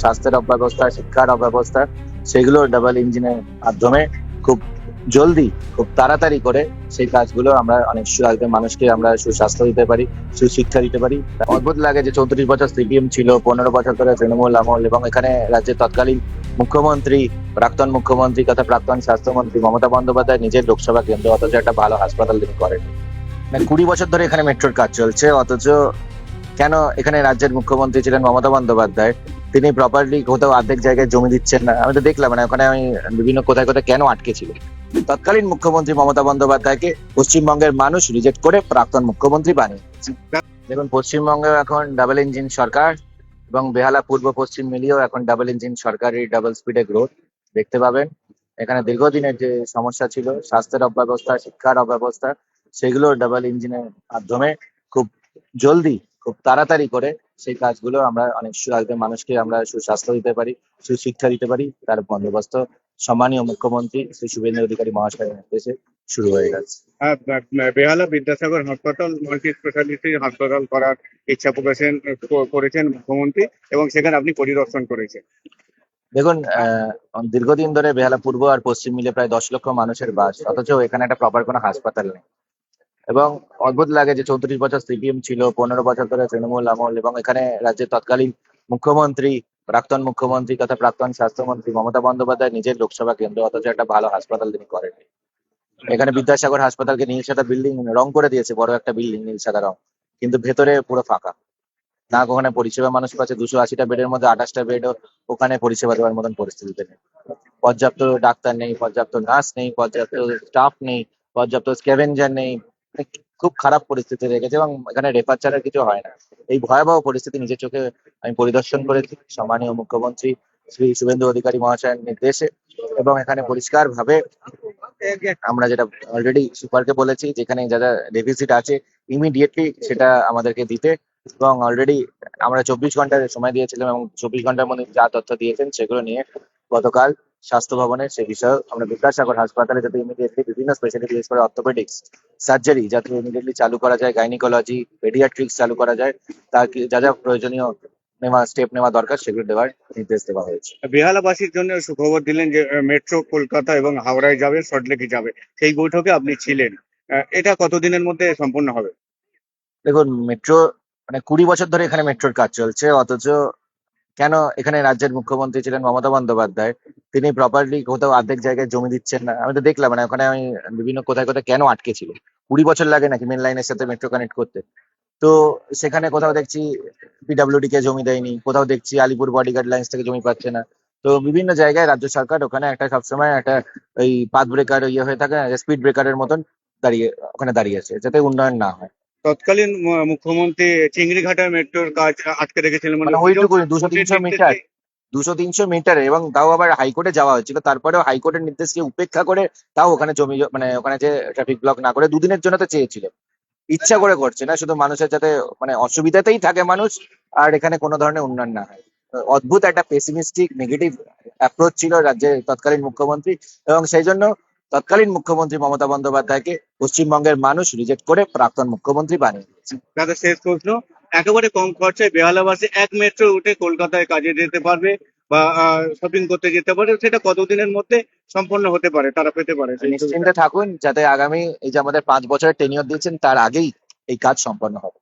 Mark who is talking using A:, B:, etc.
A: স্বাস্থ্যের অব্যবস্থা, শিক্ষার অব্যবস্থা, সেগুলো ডাবল ইঞ্জিনের মাধ্যমে খুব জলদি, খুব তাড়াতাড়ি করে সেই কাজগুলো আমরা অনেক মানুষকে আমরা সুস্বাস্থ্য দিতে পারি, সুশিক্ষা দিতে পারি। অদ্ভুত লাগে যে 34 বছর সিপিএম ছিল, 15 বছর ধরে তৃণমূল আমল, এবং এখানে রাজ্যের তৎকালীন মুখ্যমন্ত্রী, প্রাক্তন মুখ্যমন্ত্রী তথা প্রাক্তন স্বাস্থ্যমন্ত্রী মমতা বন্দ্যোপাধ্যায় নিজের লোকসভা কেন্দ্র, অথচ একটা ভালো হাসপাতাল তিনি করেন। 20 বছর ধরে এখানে মেট্রোর কাজ চলছে, অথচ কেন এখানে রাজ্যের মুখ্যমন্ত্রী ছিলেন মমতা বন্দ্যোপাধ্যায়, তিনি প্রপারলি কোথাও অর্ধেক জায়গায় জমি দিচ্ছেন না। আমি তো দেখলাম, মানে ওখানে আমি বিভিন্ন কোথায় কোথায় কেন আটকে ছিল। তৎকালীন মুখ্যমন্ত্রী মমতা বন্দ্যোপাধ্যায়কে পশ্চিমবঙ্গের মানুষ রিজেক্ট করে প্রাক্তন মুখ্যমন্ত্রী বানিয়েছে। দেখুন, পশ্চিমবঙ্গে এখন ডাবল ইঞ্জিন সরকার, এবং বেহালা পূর্ব পশ্চিম মিলিয়েও এখন ডাবল ইঞ্জিন সরকারের ডাবল স্পিডে গ্রোথ দেখতে পাবেন। এখানে দীর্ঘদিনের যে সমস্যা ছিল, স্বাস্থ্যের অব্যবস্থা, শিক্ষার অব্যবস্থা, সেগুলো ডাবল ইঞ্জিনের মাধ্যমে খুব জলদি, খুব তাড়াতাড়ি করে সেই কাজগুলো আমরা অনেক মানুষকে আমরা সুস্বাস্থ্য দিতে পারি, সুশিক্ষা দিতে পারি, তার বন্দোবস্ত সম্মানীয় মুখ্যমন্ত্রী শ্রী শুভেন্দু অধিকারী মহাশয়ের নির্দেশে শুরু হয়ে গেছে।
B: বেহালা বিদ্যাসাগর হাসপাতাল মাল্টি স্পেশালিটি হাসপাতাল করার ইচ্ছা করেছেন মুখ্যমন্ত্রী, এবং সেখানে আপনি পরিদর্শন করেছেন।
A: দেখুন, দীর্ঘদিন ধরে বেহালা পূর্ব আর পশ্চিম মিলে প্রায় 10 লক্ষ মানুষের বাস, অথচ এখানে একটা প্রপার কোনো হাসপাতাল নেই। এবং অদ্ভুত লাগে যে 34 বছর সিপিএম ছিল, 15 বছর ধরে তৃণমূল আমল, এবং এখানে রাজ্যের তৎকালীন মুখ্যমন্ত্রী, প্রাক্তন মুখ্যমন্ত্রী তথা প্রাক্তন স্বাস্থ্যমন্ত্রী মমতা বন্দ্যোপাধ্যায় নিজের লোকসভা কেন্দ্র, অথচ একটা ভালো হাসপাতাল তিনি করেননি। এখানে বিদ্যাসাগর হাসপাতালকে নীল সাদা বিল্ডিং রং করে দিয়েছে, বড় একটা বিল্ডিং নীল সাদা রং, কিন্তু ভেতরে পুরো ফাঁকা। না ওখানে পরিষেবা মানুষ পাচ্ছে, 280টা বেডের মধ্যে 28টা বেডও ওখানে পরিষেবা দেওয়ার মতন পরিস্থিতিতে নেই। পর্যাপ্ত ডাক্তার নেই, পর্যাপ্ত নার্স নেই, পর্যাপ্ত স্টাফ নেই, পর্যাপ্ত স্ক্যাভেঞ্জার নেই। মানে খুব খারাপ পরিস্থিতি রেখেছে, এবং এখানে রেফার ছাড়া কিছু হয় না। এই ভয়াবহ পরিস্থিতি নিজের চোখে আমি পরিদর্শন করেছি সম্মানীয় মুখ্যমন্ত্রী শ্রী শুভেন্দু অধিকারী মহাশয়ের নির্দেশে, এবং এখানে পরিষ্কার ভাবে আমরা যেটা অলরেডি সুপারকে বলেছি, যেখানে যারা ডেফিসিট আছে ইমিডিয়েটলি সেটা আমাদেরকে দিতে, এবং অলরেডি আমরা 24 ঘন্টার সময় দিয়েছিলাম, এবং 24 ঘন্টার মধ্যে যা তথ্য দিয়েছেন সেগুলো নিয়ে গতকাল স্বাস্থ্য ভবনে সে বিষয়ে আমরা বিদ্যাসাগর হাসপাতালে যাতে ইমিডিয়েটলি বিভিন্ন স্পেশালিটি, বিশেষ করে অর্থোপেডিক্স, সার্জারি যাতে ইমিডিয়েটলি চালু করা যায়, গাইনিকোলজি, পেডিয়াট্রিক্স চালু করা যায়, তার যা যা প্রয়োজনীয় স্টেপ নেওয়া দরকার সেগুলো দেওয়ার নির্দেশ দেওয়া হয়েছে।
B: বেহালাবাসীর জন্য সুখবর দিলেন যে মেট্রো কলকাতা এবং হাওড়ায় যাবে, সল্টলেকে যাবে। সেই বৈঠকে আপনি ছিলেন। এটা কতদিনের মধ্যে সম্পন্ন হবে?
A: দেখুন, মেট্রো 20 বছর ধরে এখানে মেট্রোর কাজ চলছে, অথচ কেন এখানে রাজ্যের মুখ্যমন্ত্রী ছিলেন মমতা বন্দ্যোপাধ্যায়, তিনি প্রপারলি কোথাও অর্ধেক জায়গায় জমি দিচ্ছেন না। আমি তো দেখলাম, মানে ওখানে আমি বিভিন্ন কোথায় কোথায় কেন আটকে ছিল। 20 বছর লাগে নাকি মেন লাইনের সাথে মেট্রো কানেক্ট করতে? তো সেখানে কোথাও দেখছি পিডব্লিউডি কে জমি দেয়নি, কোথাও দেখছি আলিপুর বডিগার্ড লাইন্স থেকে জমি পাচ্ছে না। তো বিভিন্ন জায়গায় রাজ্য সরকার ওখানে একটা সবসময় একটা ওই পাথ ব্রেকার ইয়ে হয়ে থাকে, স্পিড ব্রেকারের মতন ওখানে দাঁড়িয়েছে, যাতে উন্নয়ন না হয়।
B: তৎকালীন মুখ্যমন্ত্রী চিংড়িঘাটা মেট্রোর কাজ আটকে রেখেছিলেন,
A: মানে ওইটুকু 200-300 মিটার, 200-300 মিটারে, এবং তাও আবার হাইকোর্টে যাওয়া হয়েছিল, তারপরেও হাইকোর্টের নির্দেশকে উপেক্ষা করে তাও ওখানে জমি ওখানে যে ট্রাফিক ব্লক না করে 2 দিনের জন্য তো চেয়েছিল। ইচ্ছা করে করছে না, শুধু মানুষের যাতে অসুবিধাতেই থাকে মানুষ, আর এখানে কোনো ধরনের উন্নয়ন না হয়। অদ্ভুত একটা পেসিমিস্টিক নেগেটিভ অ্যাপ্রোচ ছিল রাজ্যের তৎকালীন মুখ্যমন্ত্রী, এবং সেই জন্য তৎকালীন মুখ্যমন্ত্রী মমতা বন্দ্যোপাধ্যায়কে পশ্চিমবঙ্গের মানুষ রিজেক্ট করে প্রাক্তন মুখ্যমন্ত্রী বানিয়ে দিয়েছে।
B: দাদা, শেষ প্রশ্ন। একেবারে কম খরচায় বেহালাবাসী এক মেট্রো উঠে কলকাতায় কাজে যেতে পারবে বা শপিং করতে যেতে পারে, সেটা কতদিনের মধ্যে সম্পন্ন হতে পারে, তারা পেতে পারে?
A: নিশ্চিন্তে থাকুন, যাতে আগামী এই যে আমাদের 5 বছরের টেনিয়র দিয়েছেন তার আগেই এই কাজ সম্পন্ন হবে।